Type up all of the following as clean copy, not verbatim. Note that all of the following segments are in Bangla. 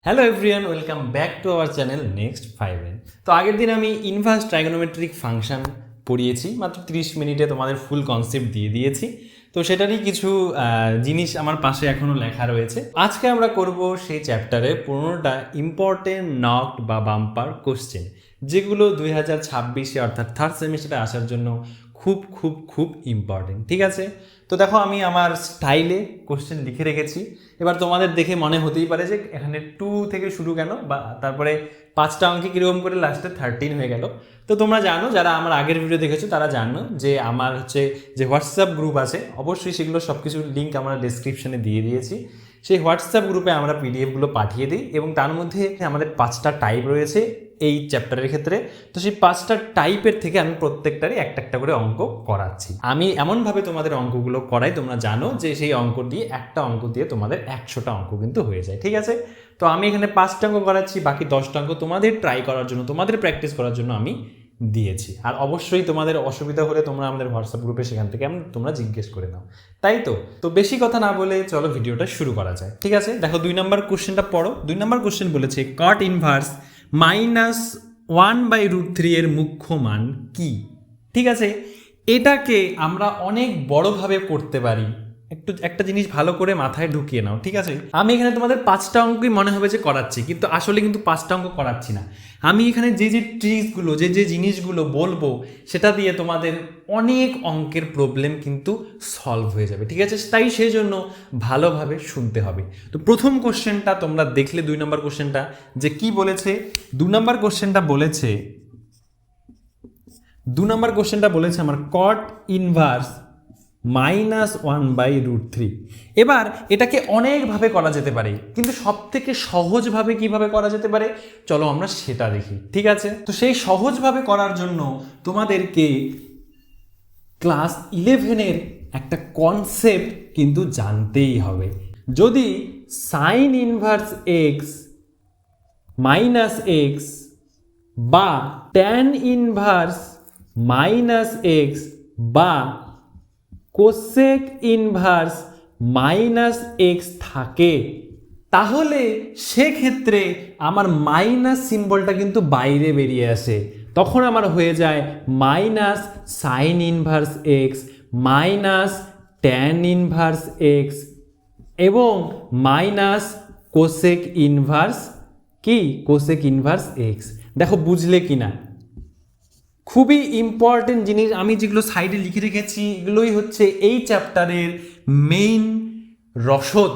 Hello everyone, welcome back to our channel next 5 তো আগের দিন আমি ইনভার্স ট্রাইগোনোমেট্রিক ফাংশন পড়িয়েছি, মাত্র 30 মিনিটে তোমাদের ফুল কনসেপ্ট দিয়ে দিয়েছি। তো সেটারই কিছু জিনিস আমার পাশে এখনও লেখা রয়েছে। আজকে আমরা করব সেই চ্যাপ্টারে 15টা ইম্পর্টেন্ট নকড বা বাম্পার কোশ্চেন, যেগুলো 2026-এ অর্থাৎ থার্ড সেমিস্টারে আসার জন্য খুব খুব খুব ইম্পর্টেন্ট। ঠিক আছে, তো দেখো আমি আমার স্টাইলে কোশ্চেন লিখে রেখেছি। এবার তোমাদের দেখে মনে হতেই পারে যে এখানে 2 থেকে শুরু কেন, বা তারপরে 5টা অঙ্কে কীরকম করে লাস্টে 13 হয়ে গেল। তো তোমরা জানো, যারা আমার আগের ভিডিও দেখেছো তারা জানো যে আমার যে হোয়াটসঅ্যাপ গ্রুপ আছে, অবশ্যই সেগুলো সব কিছুর লিঙ্ক আমরা ডেসক্রিপশনে দিয়ে দিয়েছি। সেই হোয়াটসঅ্যাপ গ্রুপে আমরা পিডিএফগুলো পাঠিয়ে দিই, এবং তার মধ্যে আমাদের 5টা টাইপ রয়েছে এই চ্যাপ্টারের ক্ষেত্রে। তো সেই 5টা টাইপের থেকে আমি প্রত্যেকটারই একটা একটা করে অঙ্ক করাচ্ছি। আমি এমনভাবে তোমাদের অঙ্কগুলো করাই, তোমরা জানো যে সেই অঙ্ক দিয়ে একটা অঙ্ক দিয়ে তোমাদের 100টা অঙ্ক কিন্তু হয়ে যায়। ঠিক আছে, তো আমি এখানে 5টা অঙ্ক করাচ্ছি, বাকি 10টা অঙ্ক তোমাদের ট্রাই করার জন্য, তোমাদের প্র্যাকটিস করার জন্য আমি দিয়েছি। আর অবশ্যই তোমাদের অসুবিধা হলে তোমরা আমাদের হোয়াটসঅ্যাপ গ্রুপে সেখান থেকে তোমরা জিজ্ঞেস করে নাও। তাই তো বেশি কথা না বলে চলো ভিডিওটা শুরু করা যায়। ঠিক আছে, দেখো 2 নম্বর কোশ্চেনটা পড়ো। 2 নম্বর কোশ্চেন বলেছে কট ইনভার্স -1/√3 এর মুখ্য মান কি? ঠিক আছে, এটাকে আমরা অনেক বড়ভাবে করতে পারি। একটা জিনিস ভালো করে মাথায় ঢুকিয়ে নাও। ঠিক আছে, আমি এখানে তোমাদের 5টা অঙ্কই মনে হবে যে করাচ্ছি, কিন্তু আসলে কিন্তু 5টা অঙ্ক করাচ্ছি না। আমি এখানে যে ট্রিক্সগুলো, যে জিনিসগুলো বলবো, সেটা দিয়ে তোমাদের অনেক অঙ্কের প্রবলেম কিন্তু সলভ হয়ে যাবে। ঠিক আছে, তাই সেই জন্য ভালোভাবে শুনতে হবে। তো প্রথম কোশ্চেনটা তোমরা দেখলে, 2 নম্বর কোশ্চেনটা যে কি বলেছে। 2 নম্বর কোশ্চেনটা বলেছে আমার কট ইনভার্স -1/√3। এবার এটাকে অনেকভাবে করা যেতে পারে, কিন্তু সব থেকে সহজভাবে কিভাবে করা যেতে পারে চলো আমরা সেটা দেখি। ঠিক আছে, তো সেই সহজভাবে করার জন্য তোমাদেরকে ক্লাস 11-এর একটা কনসেপ্ট কিন্তু জানতেই হবে। যদি sign inverse x minus x বা ট্যান ইনভার্স মাইনাস এক্স বা কোসেক ইনভার্স মাইনাস এক্স থাকে, তাহলে সেক্ষেত্রে আমার মাইনাস সিম্বলটা কিন্তু বাইরে বেরিয়ে আসে। তখন আমার হয়ে যায় minus sine inverse x minus tan inverse x এবং minus cosec inverse cosec inverse x. দেখো বুঝলে কি না? খুবই ইম্পর্টেন্ট জিনিস আমি যেগুলো সাইডে লিখে রেখেছি, এগুলোই হচ্ছে এই চ্যাপ্টারের মেইন রসদ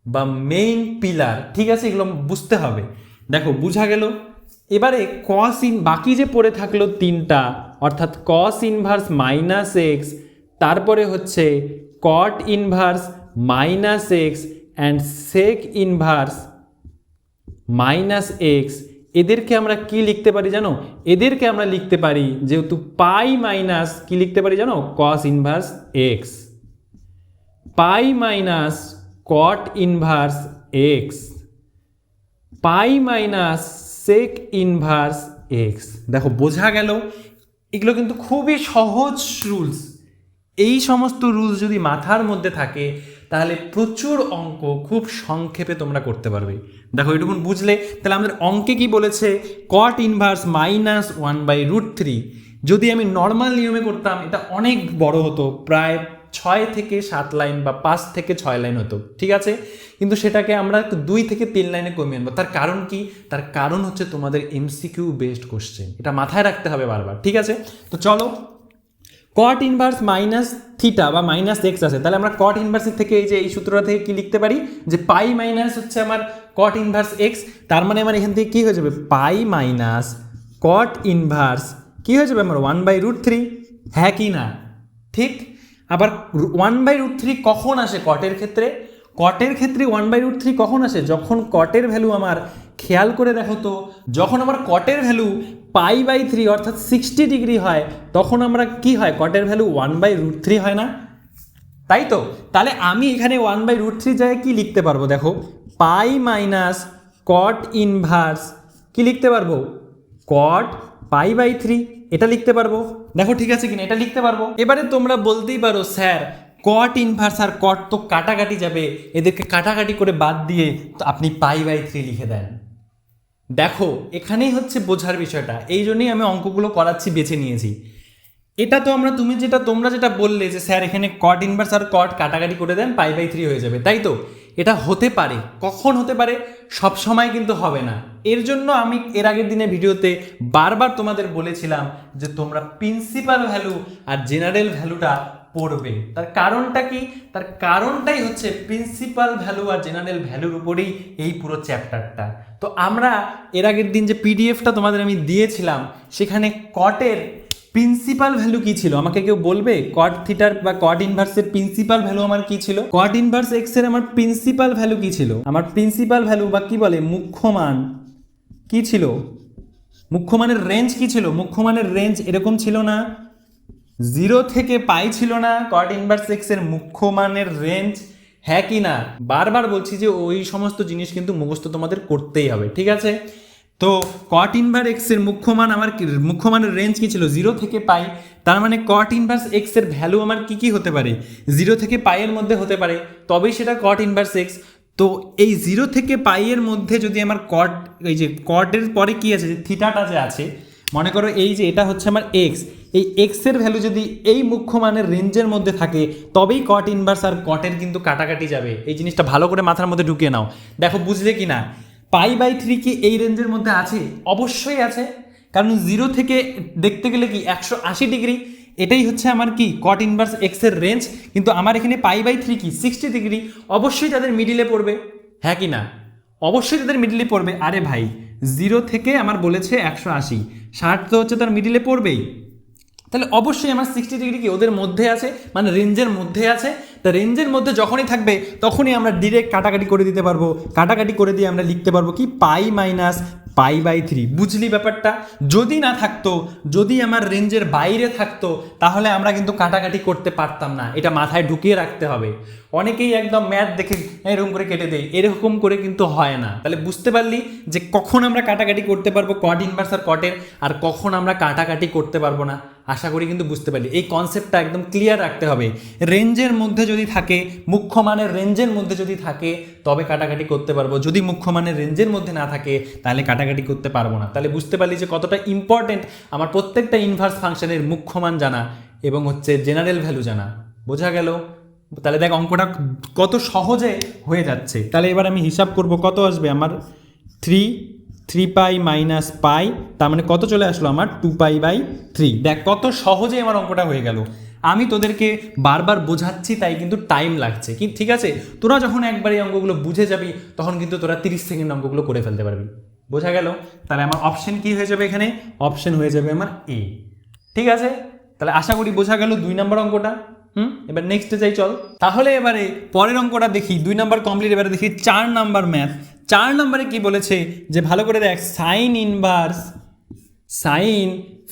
বা মেইন পিলার। ঠিক আছে, এগুলো বুঝতে হবে। দেখো বুঝা গেল। এবারে বাকি যে পড়ে থাকলো 3টা, অর্থাৎ কস ইনভার্স মাইনাস এক্স, তারপরে হচ্ছে cot inverse minus X and sec inverse minus X, এদেরকে আমরা কি লিখতে পারি জানো? এদেরকে আমরা লিখতে পারি, যেহেতু পাই মাইনাস কি লিখতে পারি জানো? কস ইনভার্স এক্স, পাই মাইনাস কট ইনভার্স এক্স, পাই মাইনাস সেক ইনভার্স এক্স। দেখো বোঝা গেল? এগুলো কিন্তু খুবই সহজ রুলস। এই সমস্ত রুলস যদি মাথার মধ্যে থাকে, তাহলে প্রচুর অঙ্ক খুব সংক্ষেপে তোমরা করতে পারবে। দেখো এটুকুন বুঝলে। তাহলে আমাদের অঙ্কে কি বলেছে? কট ইনভার্স -1/√3। যদি আমি নর্মাল নিয়মে করতাম এটা অনেক বড় হতো, প্রায় 6 থেকে 7 লাইন বা 5 থেকে 6 লাইন হতো। ঠিক আছে, কিন্তু সেটাকে আমরা 2 থেকে 3 লাইনে কমিয়ে আনবো। তার কারণ কি? তার কারণ হচ্ছে তোমাদের এমসিকিউ বেসড কোশ্চেন, এটা মাথায় রাখতে হবে বারবার। ঠিক আছে, তো চলো, কট ইনভার্স মাইনাস থিটা বা মাইনাস এক্স আছে, তাহলে আমরা কট ইনভার্সের থেকে এই সূত্রটা থেকে কি লিখতে পারি? যে পাই মাইনাস হচ্ছে আমার কট ইনভার্স এক্স, তার মানে আমার এখান থেকে কি হয়ে যাবে? পাই মাইনাস কট ইনভার্স কি হয়ে যাবে আমার 1/√3। হ্যাঁ কি না? ঠিক। আবার 1/√3 কখন আসে কটের ক্ষেত্রে? কটের ক্ষেত্রে 1/√3 কখন আসে? যখন কটের ভ্যালু আমার, খেয়াল করে দেখো তো, যখন আমার কটের ভ্যালু π/3 অর্থাৎ 60 ডিগ্রি হয়, তখন আমরা কি হয়? কটের ভ্যালু 1/√3 হয় না? তাই তো। তাহলে আমি এখানে 1/√3 জায়গায় কি লিখতে পারবো? দেখো পাই মাইনাস কট ইনভার্স কি লিখতে পারবো? কট π/3 এটা লিখতে পারবো। দেখো ঠিক আছে কিনা? এটা লিখতে পারবো। এবারে তোমরা বলতেই পারো স্যার কট ইনভার্স আর কট তো কাটাকাটি যাবে, এদেরকে কাটাকাটি করে বাদ দিয়ে তো আপনি π/3 লিখে দেন। দেখো এখানেই হচ্ছে বোঝার বিষয়টা, এই জন্যই আমি অঙ্কগুলো করাচ্ছি, বেছে নিয়েছি। এটা তো তোমরা যেটা বললে যে স্যার এখানে কট ইনভার্স আর কট কাটাকাটি করে দেন π/3 হয়ে যাবে, তাই তো? এটা হতে পারে, কখন হতে পারে, সব সময় কিন্তু হবে না। এর জন্য আমি এর আগের দিনের ভিডিওতে বারবার তোমাদের বলেছিলাম যে তোমরা প্রিন্সিপাল ভ্যালু আর জেনারেল ভ্যালুটা পড়বে। তার কারণটা কি? তার কারণটাই হচ্ছে প্রিন্সিপাল ভ্যালু আর জেনারেল ভ্যালুর উপরেই এই পুরো চ্যাপ্টারটা। তো আমরা এর আগের দিন যে পিডিএফটা তোমাদের আমি দিয়েছিলাম, সেখানে কটের প্রিন্সিপাল ভ্যালু কি ছিল আমাকে কেউ বলবে? কট থিটার বা কট ইনভার্সের প্রিন্সিপাল ভ্যালু আমার কি ছিল? কট ইনভার্স এক্স এর আমার প্রিন্সিপাল ভ্যালু কি ছিল? আমার প্রিন্সিপাল ভ্যালু বা কি বলে মুখ্য মান কি ছিল? মুখ্য মানের রেঞ্জ কি ছিল? মুখ্য মানের রেঞ্জ এরকম ছিল না, 0 থেকে পাই ছিল না কট ইনভার্স এক্স এর মুখ্য মানের রেঞ্জ? হ্যাঁ কি না? বারবার বলছি যে ওই সমস্ত জিনিস কিন্তু মুখস্থ তোমাদের করতেই হবে, ঠিক আছে? তো কট ইনভার্স এক্স এর মুখ্য মানের রেঞ্জ কি ছিল? 0 থেকে পাই। তার মানে কট ইনভার্স এক্স এর ভ্যালু আমার কি কি হতে পারে? 0 থেকে পাই এর মধ্যে হতে পারে, তবেই সেটা কট ইনভার্স এক্স। তো এই 0 থেকে পাই এর মধ্যে যদি আমার কট, এই যে কটের পরে কি আছে, যে থিটাটা যে আছে, মনে করো এই যে এটা হচ্ছে আমার এক্স, এই এক্স এর ভ্যালু যদি এই মুখ্য মানের রেঞ্জের মধ্যে থাকে, তবেই কট ইনভার্স আর কটের কিন্তু কাটাকাটি যাবে। এই জিনিসটা ভালো করে মাথার মধ্যে ঢুকিয়ে নাও। দেখো বুঝলে কি না? π/3 কি এই রেঞ্জের মধ্যে আছে? অবশ্যই আছে, কারণ 0 থেকে দেখতে গেলে কি 180 ডিগ্রি, এটাই হচ্ছে আমার কি কট ইনভার্স এক্স এর রেঞ্জ। কিন্তু আমার এখানে π/3 কি 60 ডিগ্রি, অবশ্যই তাদের মিডিলে পড়বে, হ্যাঁ কি না? অবশ্যই তাদের মিডিলে পড়বে। আরে ভাই 0 থেকে আমার বলেছে 180, 60 তো হচ্ছে তার মিডিলে পড়বেই, তাহলে অবশ্যই আমার 60 ডিগ্রি কি ওদের মধ্যে আছে, মানে রেঞ্জের মধ্যে আছে। তা রেঞ্জের মধ্যে যখনই থাকবে তখনই আমরা ডিরেক্ট কাটাকাটি করে দিতে পারবো, কাটাকাটি করে দিয়ে আমরা লিখতে পারবো কি π-π/3। বুঝলি ব্যাপারটা? যদি না থাকতো, যদি আমার রেঞ্জের বাইরে থাকতো, তাহলে আমরা কিন্তু কাটাকাটি করতে পারতাম না, এটা মাথায় ঢুকিয়ে রাখতে হবে। অনেকেই একদম ম্যাথ দেখে এরকম করে কেটে দেয়, এরকম করে কিন্তু হয় না। তাহলে বুঝতে পারলি যে কখন আমরা কাটাকাটি করতে পারবো কট ইনভার্স আর কটের, আর কখন আমরা কাটাকাটি করতে পারবো না। আশা করি কিন্তু বুঝতে পারলি। এই কনসেপ্টটা একদম ক্লিয়ার রাখতে হবে। রেঞ্জের মধ্যে যদি থাকে, মুখ্য মানের রেঞ্জের মধ্যে যদি থাকে, তবে কাটাকাটি করতে পারবো। যদি মুখ্য মানের রেঞ্জের মধ্যে না থাকে, তাহলে কাটাকাটি করতে পারবো না। তাহলে বুঝতে পারলি যে কতটা ইম্পর্টেন্ট আমার প্রত্যেকটা ইনভার্স ফাংশনের মুখ্য মান জানা এবং হচ্ছে জেনারেল ভ্যালু জানা। বোঝা গেল? তাহলে দেখ অঙ্কটা কত সহজে হয়ে যাচ্ছে। তাহলে এবার আমি হিসাব করব, কত আসবে আমার 3π - π, তার মানে কত চলে আসলো আমার 2π/3। দেখ কত সহজে আমার অঙ্কটা হয়ে গেল। আমি তোদেরকে বারবার বোঝাচ্ছি, তাই কিন্তু টাইম লাগছে কি, ঠিক আছে? তোরা যখন একবার এই অঙ্কগুলো বুঝে যাবি, তখন কিন্তু তোরা 30 সেকেন্ড অঙ্কগুলো করে ফেলতে পারবি। বোঝা গেল? তাহলে আমার অপশন কি হয়ে যাবে এখানে? অপশন হয়ে যাবে আমার এ। ঠিক আছে, তাহলে আশা করি বোঝা গেল 2 নম্বর অঙ্কটা। এবার নেক্সটে যাই, চল। তাহলে এবারে পরের অঙ্কটা দেখি, 2 নম্বর কমপ্লিট। এবারে দেখি 4 নম্বর ম্যাথ। 4 নম্বরে কি বলেছে যে ভালো করে দেখ, sine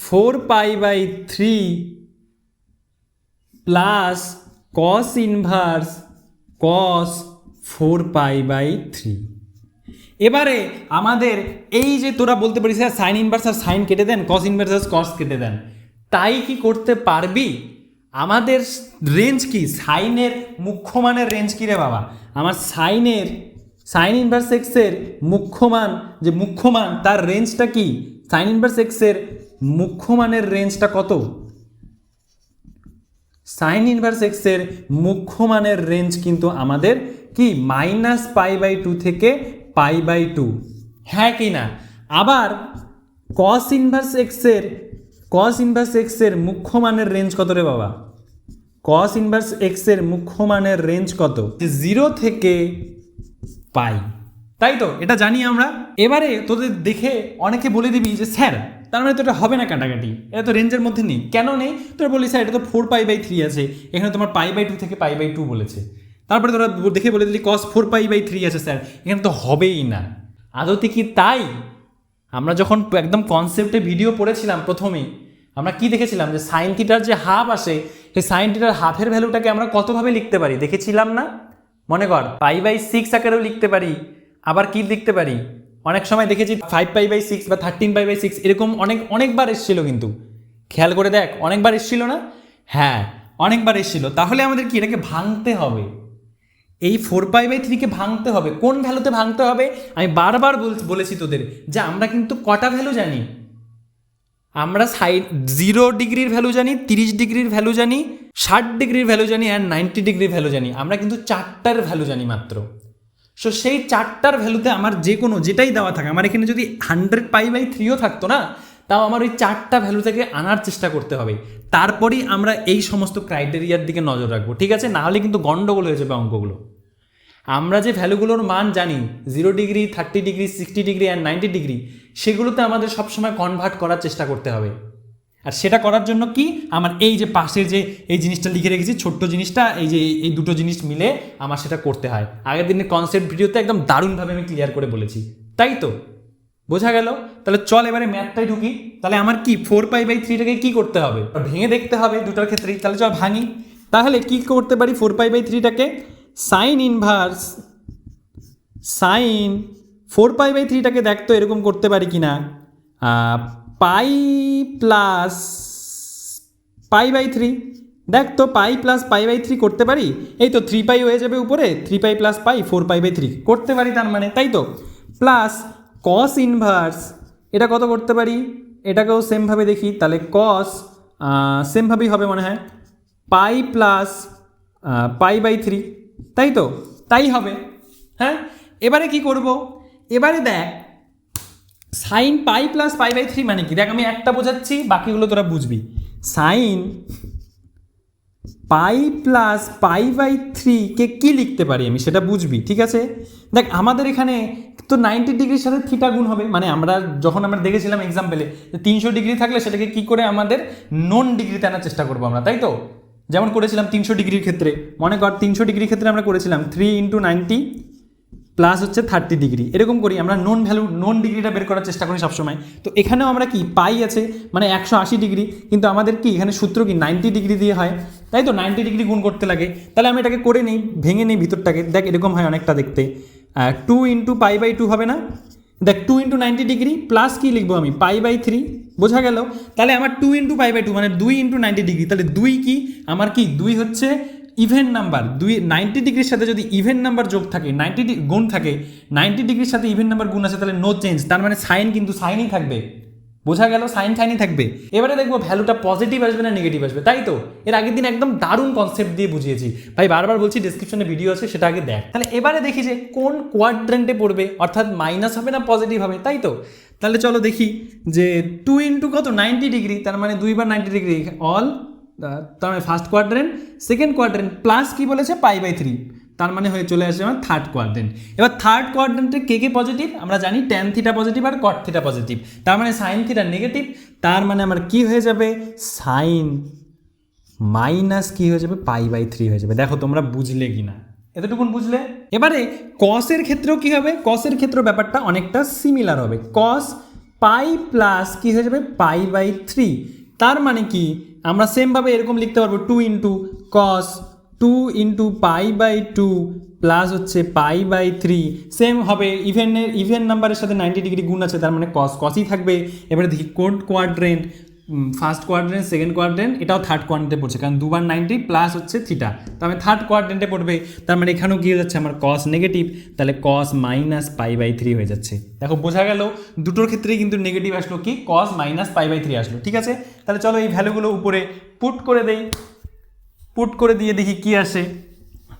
4π/3 plus cos inverse cos 4π/3। এবারে আমাদের এই যে তোরা বলতে পারিস সাইন ইনভার্স আর সাইন কেটে দেন, কস ইনভার্স আর কস কেটে দেন, তাই কি করতে পারবি? আমাদের রেঞ্জ কি? সাইনের মুখ্য মানের রেঞ্জ কি রে বাবা? আমার সাইন ইনভার্স এক্সের মুখ্য মান, যে মুখ্য মান তার রেঞ্জটা কি? সাইন ইনভার্স এক্সের মুখ্য মানের রেঞ্জটা কত? সাইন ইনভার্স এক্সের মুখ্য মানের রেঞ্জ কিন্তু আমাদের কি -π/2 থেকে π/2, হ্যাঁ কি না? আবার কস ইনভার্স এক্সের মুখ্য মানের রেঞ্জ কত রে বাবা? কস ইনভার্স এক্সের মুখ্য মানের রেঞ্জ কত? 0 থেকে পাই, তাই তো? এটা জানি আমরা। এবারে তোদের দেখে অনেকে বলে দিবি যে স্যার তার মানে তো এটা হবে না কাটাকাটি, এটা তো রেঞ্জের মধ্যে নেই। কেন নেই? তোরা বলি স্যার এটা তো 4π/3 আছে, এখানে তোমার π/2 থেকে π/2 বলেছে। তারপরে তোরা দেখে বলে দিলি cos 4π/3 আছে স্যার, এখানে তো হবেই না। আদতে কি তাই? আমরা যখন একদম কনসেপ্টে ভিডিও পড়েছিলাম, প্রথমেই আমরা কি দেখেছিলাম যে সাইন থিটার যে হাফ আসে, সেই সাইন থিটার হাফের ভ্যালুটাকে আমরা কতভাবে লিখতে পারি দেখেছিলাম না? মনে কর π/6 আকারেও লিখতে পারি, আবার কি লিখতে পারি, অনেক সময় দেখেছি 5π/6 বা 13π/6, এরকম অনেকবার এসেছিল। কিন্তু খেয়াল করে দেখ, অনেকবার এসেছিল না? হ্যাঁ, অনেকবার এসেছিল, তাহলে আমাদের কি এটাকে ভাঙতে হবে, এই 4π/3 ভাঙতে হবে। কোন ভ্যালুতে ভাঙতে হবে? আমি বারবার বলেছি তোদের যে আমরা কিন্তু কটা ভ্যালু জানি, আমরা 0 ডিগ্রির ভ্যালু জানি, 30 ডিগ্রির ভ্যালু জানি, 60 ডিগ্রির ভ্যালু জানি অ্যান্ড 90 ডিগ্রির ভ্যালু জানি। আমরা কিন্তু 4টার ভ্যালু জানি মাত্র। সো সেই 4টার ভ্যালুতে আমার যে কোনো যেটাই দেওয়া থাকে, আমার এখানে যদি 100π/3ও থাকতো না, তাও আমার ওই 4টা ভ্যালু থেকে আনার চেষ্টা করতে হবে। তারপরেই আমরা এই সমস্ত ক্রাইটেরিয়ার দিকে নজর রাখবো, ঠিক আছে? না হলে কিন্তু গন্ডগোল হয়ে যাবে অঙ্কগুলো। আমরা যে ভ্যালুগুলোর মান জানি 0 degree, 30 degree, 60 degree and 90 degree, সেগুলোতে আমাদের সবসময় কনভার্ট করার চেষ্টা করতে হবে। আর সেটা করার জন্য কি, আমার এই যে পাশে যে এই জিনিসটা লিখে রেখেছি, ছোট্ট জিনিসটা, এই যে এই দুটো জিনিস মিলে আমার সেটা করতে হয়। আগের দিনের কনসেপ্ট ভিডিওতে একদম দারুণভাবে আমি ক্লিয়ার করে বলেছি, তাই তো? বোঝা গেল? তাহলে চল এবারে ম্যাথটাই ঢুকি। তাহলে আমার কি 4π/3টাকে কি করতে হবে? ভেঙে দেখতে হবে দুটোর ক্ষেত্রেই। তাহলে চল ভাঙি। তাহলে কি করতে পারি 4π/3টাকে? সাইন ইনভার্স সাইন 4π/3টাকে দেখ তো এরকম করতে পারি কি না, পাই প্লাস π/3। দেখ তো পাই প্লাস π/3 করতে পারি? এই তো 3π হয়ে যাবে উপরে, 3π প্লাস পাই 4π/3 করতে পারি তার মানে, তাই তো? প্লাস কস ইনভার্স, এটা কত করতে পারি? এটাকেও সেমভাবে দেখি, তাহলে কস সেমভাবেই হবে মনে হয়, পাই প্লাস π/3, তাই তো? তাই হবে। হ্যাঁ, এবারে কি করব? এবারে দেখ সাইন পাই প্লাস π/3 মানে কি, দেখ আমি একটা বোঝাচ্ছি, বাকিগুলো তোরা বুঝবি। সাইন পাই প্লাস π/3কে কি লিখতে পারি আমি, সেটা বুঝবি, ঠিক আছে? দেখ আমাদের এখানে তো 90 ডিগ্রির সাথে থিটা গুণ হবে, মানে আমরা যখন আমরা দেখেছিলাম এক্সাম্পলে 300 ডিগ্রি থাকলে সেটাকে কি করে আমাদের নন ডিগ্রিতে আনার চেষ্টা করবো আমরা, তাই তো? যেমন করেছিলাম 300 ডিগ্রির ক্ষেত্রে, মনে কর 300 ডিগ্রির ক্ষেত্রে আমরা করেছিলাম 3 × 90 প্লাস হচ্ছে 30 ডিগ্রি, এরকম করি আমরা নন ভ্যালু, নন ডিগ্রিটা বের করার চেষ্টা করি সবসময়। তো এখানেও আমরা কি পাই আছে মানে 180 ডিগ্রি, কিন্তু আমাদের কি এখানে সূত্র কি 90 ডিগ্রি দিয়ে হয়, তাই তো? 90 ডিগ্রি গুণ করতে লাগে। তাহলে আমি এটাকে করে নিই, ভেঙে নিই ভিতরটাকে, দেখ এরকম হয় অনেকটা দেখতে। 2 × π/2 হবে না? দেখ 2 × 90 ডিগ্রি প্লাস কি লিখবো আমি, π/3, বোঝা গেল? তাহলে আমার 2 × π/2 মানে 2 × 90 ডিগ্রি, তাহলে 2 কি আমার কি 2 হচ্ছে ইভেন নাম্বার। 90 ডিগ্রির সাথে যদি ইভেন নাম্বার যোগ থাকে, 90 গুণ থাকে, 90 ডিগ্রির সাথে ইভেন নাম্বার গুণ আছে, তাহলে নো চেঞ্জ, তার মানে সাইন কিন্তু সাইনই থাকবে, বোঝা গেল? সাইনই থাকবে। এবারে দেখবো ভ্যালুটা পজিটিভ আসবে না নেগেটিভ আসবে, তাই তো? এর আগের দিন একদম দারুণ কনসেপ্ট দিয়ে বুঝিয়েছি ভাই, বারবার বলছি ডেসক্রিপশনে ভিডিও আছে, সেটা আগে দেখ। তাহলে এবারে দেখি যে কোন কোয়াড্রেন্টে পড়বে, অর্থাৎ মাইনাস হবে না পজিটিভ হবে, তাই তো? তাহলে চলো দেখি যে 2 × কত 90 ডিগ্রি, তার মানে 2 বার 90 ডিগ্রি, অল, তার মানে first quadrant, second quadrant plus কি বলেছে π/3, তার মানে হয়ে চলে আসছে আমার থার্ড কোয়াড্রেন্ট। এবার থার্ড কোয়াড্রেন্টে কে পজিটিভ আমরা জানি, ট্যান থিটা পজিটিভ আর কট থিটা পজিটিভ, তার মানে সাইন থিটা নেগেটিভ, তার মানে আমার কি হয়ে যাবে, সাইন মাইনাস কি হয়ে যাবে, π/3 হয়ে যাবে। দেখো তোমরা বুঝলে কি না, এতটুকুন বুঝলে? এবারে কসের ক্ষেত্রেও কি হবে, কসের ক্ষেত্রেও ব্যাপারটা অনেকটা সিমিলার হবে। কস পাই প্লাস কি হয়ে যাবে, π/3, তার মানে কি আমরা সেমভাবে এরকম লিখতে পারবো 2 × cos 2 × π/2 প্লাস হচ্ছে π/3, সেম হবে ইভেন নাম্বারের সাথে 90 ডিগ্রি গুণ আছে, তার মানে কসই থাকবে। এবারে দেখি কোন quadrant, first quadrant, second quadrant, এটাও থার্ড কোয়াড্রেন্টে পড়ছে, কারণ 2 বার 90 প্লাস হচ্ছে থিটা, তার মানে থার্ড কোয়াড্রেন্টে পড়বে। তার মানে এখানেও কি হয়ে যাচ্ছে আমার কস নেগেটিভ, তাহলে কস মাইনাস π/3 হয়ে যাচ্ছে। দেখো বোঝা গেল, দুটোর ক্ষেত্রেই কিন্তু নেগেটিভ আসলো, কি কস মাইনাস π/3 আসলো, ঠিক আছে? তাহলে চলো এই ভ্যালুগুলো উপরে পুট করে দেই, পুট করে দিয়ে দেখি কি আসে।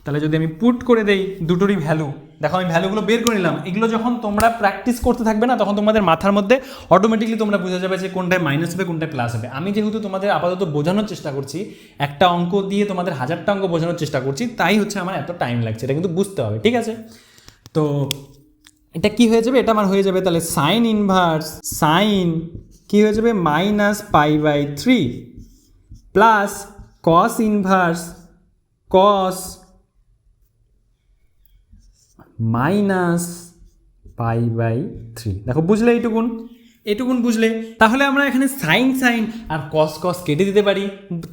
তাহলে যদি আমি পুট করে দেই দুটোরই ভ্যালু, দেখো আমি ভ্যালুগুলো বের করে নিলাম। এগুলো যখন তোমরা প্র্যাকটিস করতে থাকবে না, তখন তোমাদের মাথার মধ্যে অটোমেটিকলি তোমরা বুঝে যাবে যে কোনটায় মাইনাস হবে কোনটায় প্লাস হবে। আমি যেহেতু তোমাদের আপাতত বোঝানোর চেষ্টা করছি, একটা অঙ্ক দিয়ে তোমাদের 1000টা অঙ্ক বোঝানোর চেষ্টা করছি, তাই হচ্ছে আমার এত টাইম লাগছে, এটা কিন্তু বুঝতে হবে, ঠিক আছে? তো এটা কি হয়ে যাবে, এটা আমার হয়ে যাবে তাহলে সাইন ইনভার্স সাইন কি হয়ে যাবে, minus π/3 plus cos inverse cos minus π/3। দেখো বুঝলে এইটুকুন বুঝলে? তাহলে আমরা এখানে সাইন আর কস কেটে দিতে পারি,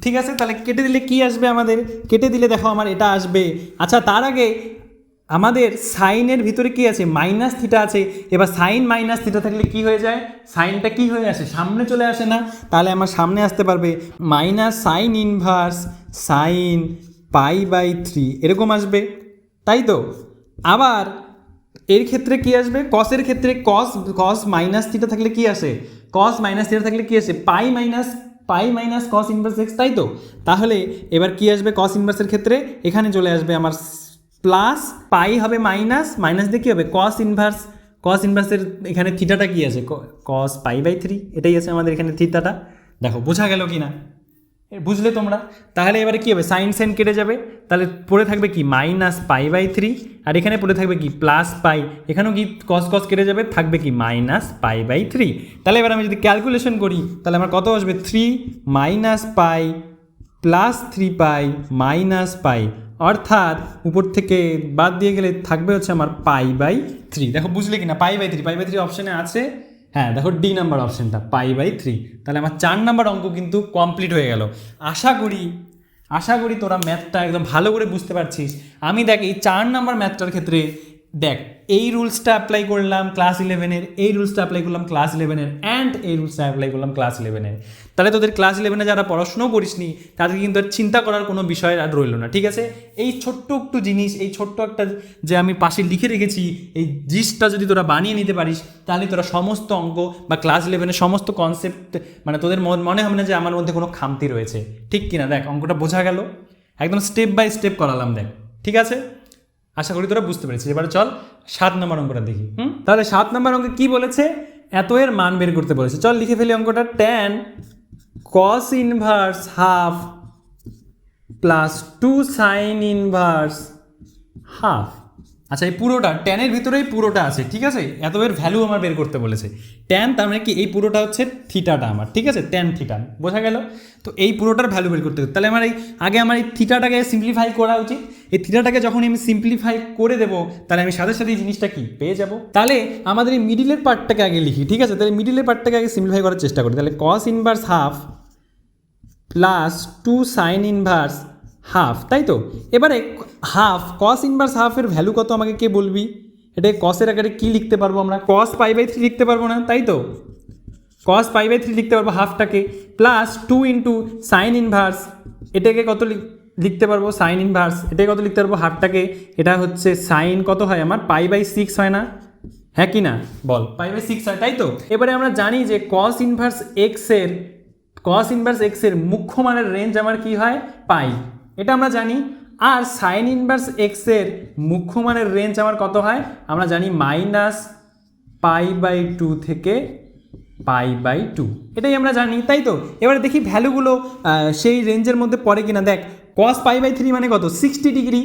ঠিক আছে? তাহলে কেটে দিলে কি আসবে আমাদের, কেটে দিলে দেখো আমার এটা আসবে। আচ্ছা তার আগে আমাদের সাইনের ভিতরে কি আছে, মাইনাস থিটা আছে। এবার সাইন মাইনাস থিটা থাকলে কি হয়ে যায়, সাইনটা কি হয়ে আসে, সামনে চলে আসে না? তাহলে আমার সামনে আসতে পারবে মাইনাস সাইন ইনভার্স সাইন π/3 এরকম আসবে, তাই তো? আবার এর ক্ষেত্রে কি আসবে, কসের ক্ষেত্রে কস মাইনাস থিটা থাকলে কি আসে, কস মাইনাস থিটা থাকলে কি আসে, পাই মাইনাস কস ইনভার্স এক্স, তাই তো? তাহলে এবার কি আসবে, কস ইনভার্সের ক্ষেত্রে এখানে চলে আসবে আমার প্লাস, পাই হবে মাইনাস, মাইনাস দিয়ে কী হবে কস ইনভার্সের এখানে থিটাটা কি আছে, কস π/3, এটাই আছে আমাদের এখানে থিটাটা। দেখো বোঝা গেল কি না, বুঝলে তোমরা? তাহলে এবারে কী হবে, সাইন সাইন কেটে যাবে, তাহলে পড়ে থাকবে কি মাইনাস π/3, আর এখানে পড়ে থাকবে কি প্লাস পাই, এখানেও কি কস কস কেটে যাবে, থাকবে কি মাইনাস π/3। তাহলে এবার আমি যদি ক্যালকুলেশন করি তাহলে আমার কত আসবে, 3 minus pi plus 3π minus pi, অর্থাৎ উপর থেকে বাদ দিয়ে গেলে থাকবে হচ্ছে আমার π/3। দেখো বুঝলে কি না, π/3 অপশানে আছে, হ্যাঁ দেখো ডি নাম্বার অপশানটা π/3। তাহলে আমার 4 নাম্বার অঙ্ক কিন্তু কমপ্লিট হয়ে গেল। আশা করি তোরা ম্যাথটা একদম ভালো করে বুঝতে পারছিস। আমি দেখ এই 4 নাম্বার ম্যাথটার ক্ষেত্রে দেখ এই রুলসটা অ্যাপ্লাই করলাম ক্লাস 11-এর, এই রুলসটা অ্যাপ্লাই করলাম ক্লাস 11-এর, অ্যান্ড এই রুলসটা অ্যাপ্লাই করলাম ক্লাস 11-এর। তাহলে তোদের ক্লাস 11-এ যারা পড়াশোনাও করিসনি তাদেরকে কিন্তু আর চিন্তা করার কোনো বিষয় আর রইল না, ঠিক আছে? এই ছোট্ট একটু জিনিস, এই ছোট্ট একটা যে আমি পাশে লিখে রেখেছি, এই জিনিসটা যদি তোরা বানিয়ে নিতে পারিস তাহলে তোরা সমস্ত অঙ্ক বা ক্লাস 11-এর সমস্ত কনসেপ্ট মানে তোদের মনে হবে না যে আমার মধ্যে কোনো খামতি রয়েছে, ঠিক কিনা? দেখ অঙ্কটা বোঝা গেল, একদম স্টেপ বাই স্টেপ করালাম, দেখ ঠিক আছে? আশা করি তোরা বুঝতে পেরেছিস। এবারে চল 7 নম্বর অঙ্কটা দেখি। তাহলে 7 নম্বর অঙ্কে কি বলেছে, এত এর মান বের করতে বলেছে। চল লিখে ফেলি অঙ্কটা, tan cos inverse half plus 2 sign inverse half. আচ্ছা এই পুরোটা ট্যানের ভিতরেই পুরোটা আছে, ঠিক আছে? এত এর ভ্যালু আমার বের করতে বলেছে। ট্যান তার মানে কি, এই পুরোটা হচ্ছে থিটাটা আমার, ঠিক আছে? ট্যান থিটা বোঝা গেল। তো এই পুরোটার ভ্যালু বের করতে হবে, তাহলে আমার আগে এই থিটাটাকে সিম্পলিফাই করা উচিত। এই থিটাটাকে যখন আমি সিম্পলিফাই করে দেবো তাহলে আমি সাথে সাথে এই জিনিসটা কি পেয়ে যাব। তাহলে আমাদের এই মিডিলের পার্টটাকে আগে লিখি, ঠিক আছে? তাহলে মিডিলের পার্টটাকে আগে সিম্পলিফাই করার চেষ্টা করি। তাহলে cos inverse half plus 2 sign inverse half, তাই তো? এবারে হাফ, কস ইনভার্স হাফের ভ্যালু কত আমাকে কে বলবি? এটা কসের আকারে কী লিখতে পারবো আমরা, কস π/3 লিখতে পারবো না, তাই তো? কস π/3 লিখতে পারবো হাফটাকে, প্লাস 2 ইন্টু সাইন ইনভার্স, এটাকে কত লিখতে পারবো, সাইন ইনভার্স এটাকে কত লিখতে পারবো, হাফটাকে। এটা হচ্ছে সাইন কত হয় আমার, π/6 হয় না, হ্যাঁ কি না বল? π/6 হয়, তাই তো? এবারে আমরা জানি যে কস ইনভার্স এক্সের মুখ্য মানের রেঞ্জ আমার কি হয়, পাই, এটা আমরা জানি। আর সাইন ইনভার্স এক্সের মুখ্য মানের রেঞ্জ আমার কত হয় আমরা জানি, -π/2 থেকে π/2, এটাই আমরা জানি, তাই তো? এবারে দেখি ভ্যালুগুলো সেই রেঞ্জের মধ্যে পড়ে কিনা। দেখ cos π/3 মানে কত, 60 ডিগ্রি,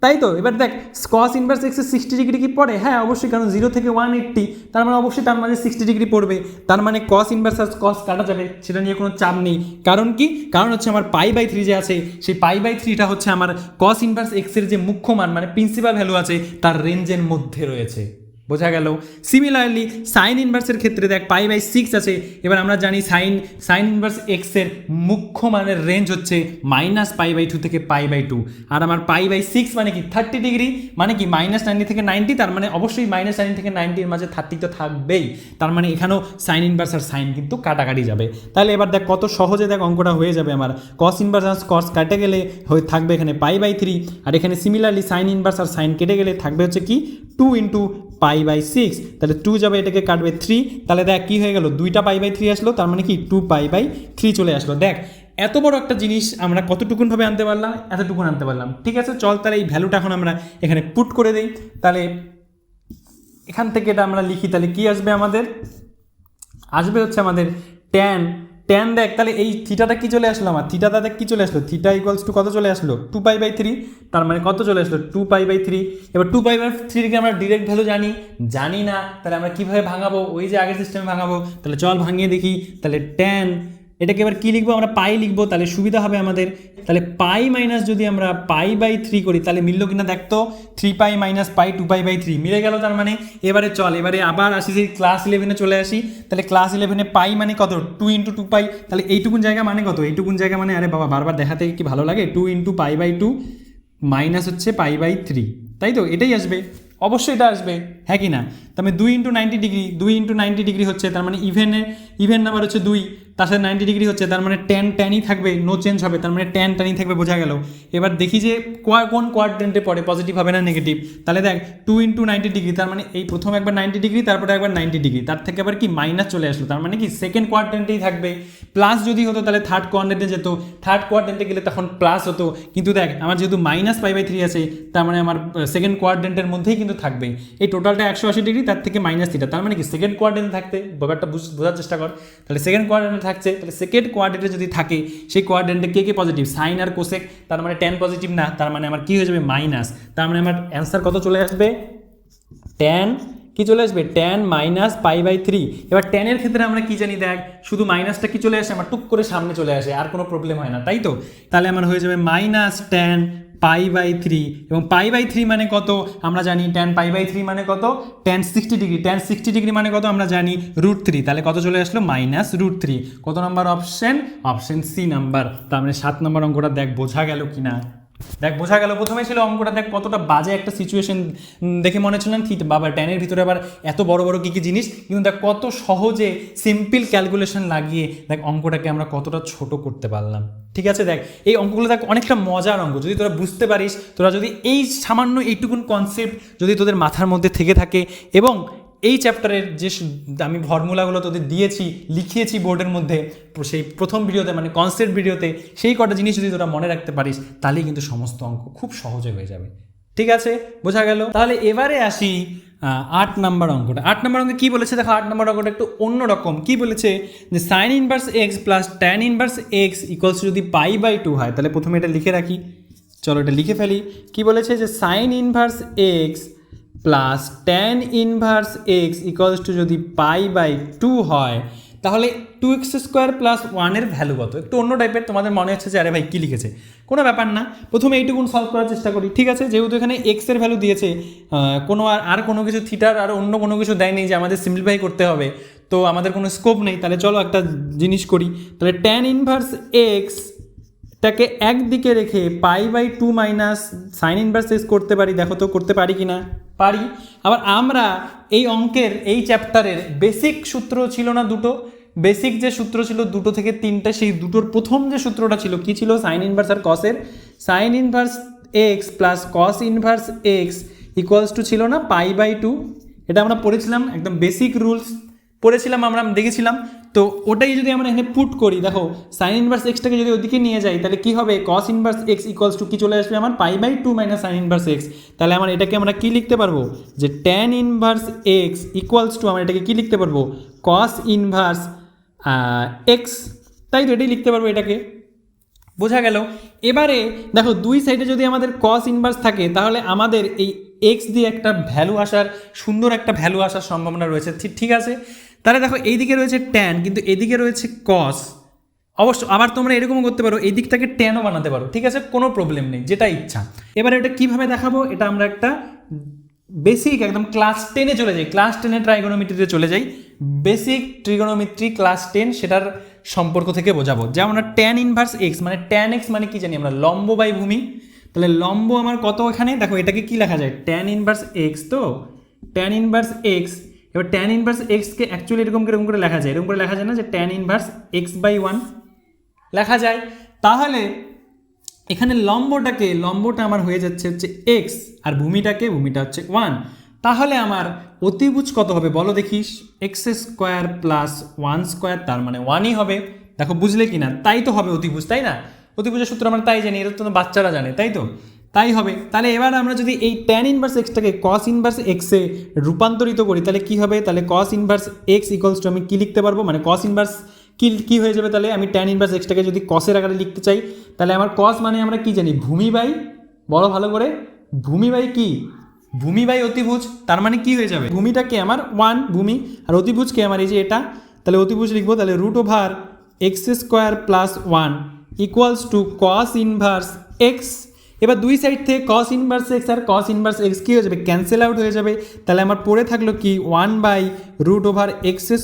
তাই তো? এবার দেখ cos ইনভার্স এক্সের 60 ডিগ্রি কি পড়ে, হ্যাঁ অবশ্যই, কারণ 0 থেকে 180, তার মানে অবশ্যই তার মাঝে 60 ডিগ্রি পড়বে। তার মানে cos ইনভার্স আর cos কাটা যাবে, সেটা নিয়ে কোনো চাপ নেই। কারণ কি, কারণ হচ্ছে আমার π/3 যে আছে সেই π/3টা হচ্ছে আমার cos ইনভার্স এক্সের যে মুখ্য মান মানে প্রিন্সিপাল ভ্যালু আছে তার রেঞ্জের মধ্যে রয়েছে, বোঝা গেল? সিমিলারলি সাইন ইনভার্সের ক্ষেত্রে দেখ π/6 আছে। এবার আমরা জানি সাইন ইনভার্স এক্সের মুখ্য মানের রেঞ্জ হচ্ছে -π/2 থেকে π/2, আর আমার π/6 মানে কি 30 ডিগ্রি, মানে কি -90 থেকে 90, তার মানে অবশ্যই -90 থেকে 90-এর মাঝে 30 তো থাকবেই, তার মানে এখানেও সাইন ইনভার্স আর সাইন কিন্তু কাটাকাটি যাবে। তাহলে এবার দেখ কত সহজে দেখ অঙ্কটা হয়ে যাবে আমার, কস ইনভার্স আর কস কাটে গেলে হয়ে থাকবে এখানে π/3, আর এখানে সিমিলারলি সাইন ইনভার্স আর সাইন কেটে গেলে থাকবে হচ্ছে কি 2 ইন্টু π/6, তাহলে 2 যাবে, এটাকে কাটবে 3, তাহলে দেখ কী হয়ে গেল, 2টা π/3 আসলো, তার মানে কি 2π/3 চলে আসলো। দেখ এত বড় একটা জিনিস আমরা কতটুকুনভাবে আনতে পারলাম, এতটুকুন আনতে পারলাম, ঠিক আছে? চল তাহলে এই ভ্যালুটা এখন আমরা এখানে পুট করে দিই। তাহলে এখান থেকে এটা আমরা লিখি, তাহলে কি আসবে আমাদের, আসবে হচ্ছে আমাদের ট্যান দেখ, তাহলে এই থিটাটা কি চলে আসলো আমার, থিটাটা দেখ কি চলে আসলো, থিটা ইকুয়ালস টু কত চলে আসলো, 2π/3, তার মানে কত চলে আসলো 2π/3। এবার 2π/3 আমরা ডিরেক্ট ভ্যালু জানি না, তাহলে আমরা কীভাবে ভাঙাবো, ওই যে আগের সিস্টেমে ভাঙাবো। তাহলে চল ভাঙিয়ে দেখি। তাহলে ট্যান এটাকে এবার কী লিখবো আমরা, পাই লিখবো, তাহলে সুবিধা হবে আমাদের। তাহলে পাই মাইনাস যদি আমরা π/3 করি তাহলে মিললো কিনা দেখতো, 3π - π 2π/3 মিলে গেল। তার মানে এবারে চল এবারে আবার আসি সেই ক্লাস 11-এ চলে আসি। তাহলে ক্লাস 11-এ পাই মানে কত, 2 × 2π, তাহলে এইটুকুন জায়গা মানে কত, এইটুকুন জায়গা মানে, আরে বাবা বারবার দেখাতে কি ভালো লাগে, 2 × π/2 মাইনাস হচ্ছে π/3, তাই তো এটাই আসবে, অবশ্যই এটা আসবে, হ্যাঁ কি না? তার মানে 2 × 90 ডিগ্রি, 2 × 90 ডিগ্রি হচ্ছে, তার মানে ইভেন নাম্বার হচ্ছে 2, তার সাথে 90 ডিগ্রি হচ্ছে, তার মানে ট্যানই থাকবে, নো চেঞ্জ হবে, তার মানে ট্যানই থাকবে, বোঝা গেল। এবার দেখি যে কোন কোয়াড্রেন্টে পড়ে, পজিটিভ হবে না নেগেটিভ। তাহলে দেখ 2 × 90 ডিগ্রি, তার মানে এই প্রথম একবার 90 ডিগ্রি, তারপরে একবার 90 ডিগ্রি, তার থেকে আবার কি মাইনাস চলে আসলো, তার মানে কি সেকেন্ড কোয়াড্রেন্টেই থাকবে। প্লাস যদি হতো তাহলে থার্ড কোয়াড্রেন্টে যেত, থার্ড কোয়াড্রেন্টে গেলে তখন প্লাস হতো, কিন্তু দেখ আমার যেহেতু -π/3 আছে, তার মানে আমার সেকেন্ড কোয়াড্রেন্টের মধ্যেই কিন্তু থাকবে। এই টোটালটা 180 ডিগ্রি, তার থেকে -θ, তার মানে কি সেকেন্ড কোয়াড্রেন্টে থাকতে, ব্যাপারটা বোঝার চেষ্টা কর। তাহলে সেকেন্ড কোয়াড্রেন্টে থাকছে, তাহলে সেকেন্ড কোয়াড্রেন্টে যদি থাকে, সেই কোয়াড্রেন্টে কে পজিটিভ, সাইন আর কোসেক, তার মানে ট্যান পজিটিভ না, তার মানে আমার কি হয়ে যাবে মাইনাস, তার মানে আমার অ্যান্সার কত চলে আসবে, ট্যান কি চলে আসবে, ট্যান -π/3। এবার ট্যানের ক্ষেত্রে আমরা কি জানি, দেখ শুধু মাইনাসটা কি চলে আসে, আমার টুক করে সামনে চলে আসে, আর কোনো প্রবলেম হয় না, তাই তো? তাহলে আমার হয়ে যাবে -tan π/3, এবং π/3 মানে কত আমরা জানি, tan π/3 মানে কত, tan 60 ডিগ্রি, tan 60 ডিগ্রি মানে কত আমরা জানি √3, তাহলে কত চলে আসলো -√3। কত number option, option C number. তার মানে 7 নম্বর অঙ্কটা দেখ বোঝা গেল কিনা, দেখ বোঝা গেল। প্রথমে ছিল অঙ্কটা, দেখ কতটা বাজে একটা সিচুয়েশন দেখে মনে হচ্ছিল না বাবা ট্যানের ভিতরে আবার এত বড় বড় কী জিনিস, কিন্তু দেখ কত সহজে সিম্পল ক্যালকুলেশন লাগিয়ে দেখ অঙ্কটাকে আমরা কতটা ছোট করতে পারলাম। ঠিক আছে, দেখ এই অঙ্কগুলো দেখ অনেকটা মজার অঙ্ক, যদি তোরা বুঝতে পারিস, তোরা যদি এই সামান্য এইটুকুন কনসেপ্ট যদি তোদের মাথার মধ্যে থেকে থাকে, এবং এই চ্যাপ্টারের যে আমি ফর্মুলাগুলো তোদের দিয়েছি, লিখিয়েছি বোর্ডের মধ্যে সেই প্রথম ভিডিওতে, মানে কনসেপ্ট ভিডিওতে, সেই কটা জিনিস যদি তোরা মনে রাখতে পারিস, তাহলেই কিন্তু সমস্ত অঙ্ক খুব সহজে হয়ে যাবে। ঠিক আছে, বোঝা গেল। তাহলে এবারে আসি 8 নম্বর অঙ্কটা। 8 নম্বর অঙ্কে কী বলেছে দেখো, 8 নম্বর অঙ্কটা একটু অন্যরকম। কী বলেছে যে sin inverse x plus tan inverse x equals যদি π/2 হয়, তাহলে প্রথমে এটা লিখে রাখি, চলো এটা লিখে ফেলি। কী বলেছে যে sin inverse x plus tan inverse x equals two যদি π/2 হয়, তাহলে 2x² + 1 এর ভ্যালু কত? একটু অন্য টাইপের, তোমাদের মনে হচ্ছে যে আরে ভাই কী লিখেছে, কোনো ব্যাপার না, প্রথমে এইটুকুন সলভ করার চেষ্টা করি। ঠিক আছে, যেহেতু এখানে এক্স এর ভ্যালু দিয়েছে, কোনো আর কোনো কিছু থিটার আর অন্য কোনো কিছু দেয়নি যে আমাদের সিম্পলিফাই করতে হবে, তো আমাদের কোনো স্কোপ নেই। তাহলে চলো একটা জিনিস করি, তাহলে ট্যান ইনভার্স এক্স টাকে একদিকে রেখে π/2 মাইনাস সাইন ইনভার্স এক্স করতে পারি, দেখো তো করতে পারি কি না, পারি। আবার আমরা এই অঙ্কের এই চ্যাপ্টারের বেসিক সূত্র ছিল না দুটো, বেসিক যে সূত্র ছিল 2 থেকে 3টা, সেই দুটোর প্রথম যে সূত্রটা ছিল কি ছিল, সাইন ইনভার্স আর কসের, sine inverse x plus cos inverse x equals to ছিল না π/2। এটা আমরা পড়েছিলাম, একদম বেসিক রুলস পড়েছিলাম, আমরা দেখেছিলাম। তো ওটাই যদি আমরা এখানে পুট করি, দেখো সাইন ইনভার্স এক্সটাকে যদি ওদিকে নিয়ে যাই, তাহলে কি হবে, কস ইনভার্স এক্স ইকুয়ালস টু কি চলে আসবে আমার π/2 মাইনাস সাইন ইনভার্স এক্স। তাহলে আমার এটাকে আমরা কি লিখতে পারবো, যে tan inverse x equals two আমরা এটাকে কি লিখতে পারবো, কস ইনভার্স এক্স, তাই তো এটাই লিখতে পারবো এটাকে, বোঝা গেল। এবারে দেখো দুই সাইডে যদি আমাদের কস ইনভার্স থাকে, তাহলে আমাদের এই এক্স দিয়ে একটা ভ্যালু আসার, সুন্দর একটা ভ্যালু আসার সম্ভাবনা রয়েছে। ঠিক আছে, তাহলে দেখো এইদিকে রয়েছে ট্যান, কিন্তু এদিকে রয়েছে কস। অবশ্য আবার তোমরা এরকমও করতে পারো, এই দিকটাকে ট্যানও বানাতে পারো, ঠিক আছে, কোনো প্রবলেম নেই, যেটা ইচ্ছা। এবারে এটা কীভাবে দেখাবো, এটা আমরা একটা বেসিক একদম ক্লাস 10-এ চলে যাই, ক্লাস 10-এ ট্রাইগোনোমেট্রিতে চলে যাই, বেসিক ট্রিগোনোমেট্রি ক্লাস 10, সেটার সম্পর্ক থেকে বোঝাবো। যেমন আমরা ট্যান ইনভার্স এক্স, মানে ট্যান এক্স মানে কি জানি আমরা, লম্ব বাই ভূমি। তাহলে লম্ব আমার কত, এখানে দেখো এটাকে কি লেখা যায়, ট্যান ইনভার্স এক্স, তো ট্যান ইনভার্স এক্স। এবার ট্যান ইনভার্স এক্সকে অ্যাকচুয়ালি এরকম করে লেখা যায়, এরকম করে লেখা যায় না, যে ট্যান ইনভার্স x/1 লেখা যায়। তাহলে এখানে লম্বটা আমার হয়ে যাচ্ছে হচ্ছে এক্স, আর ভূমিটা হচ্ছে 1। তাহলে আমার অতিভুজ কত হবে বলো দেখিস, x² + 1² তার মানে 1ই হবে। দেখো বুঝলে কি না, তাই তো হবে অতিভুজ, তাই না? অতিভুজের সূত্র আমরা তাই জানি, এটা তো বাচ্চারা জানে, তাই তো, তাই হবে। তাহলে এবার আমরা যদি এই ট্যান ইনভার্স এক্সটাকে কস ইনভার্স এক্সে রূপান্তরিত করি, তাহলে কি হবে, তাহলে কস ইনভার্স এক্স ইকুয়ালস টু আমি কি লিখতে পারবো, মানে কস ইনভার্স কি হয়ে যাবে, তাহলে আমি ট্যান ইনভার্স এক্সটাকে যদি কসের আকারে লিখতে চাই, তাহলে আমার কস মানে আমরা কি জানি, ভূমি বাই, বড় ভালো করে, ভূমি বাই কি, ভূমি বাই অতিভুজ। তার মানে কি হয়ে যাবে, ভূমিটাকে আমার 1 ভূমি, আর অতিভুজকে আমার এই যে এটা, তাহলে অতিভুজ লিখবো, তাহলে √x² + 1 equals to cos inverse X. এবার দুই সাইড থেকে কস ইনভার্স এক্স আর কস ইনভার্স এক্স কী হয়ে যাবে, ক্যান্সেল আউট হয়ে যাবে। তাহলে আমার পড়ে থাকলো কি, 1/√x²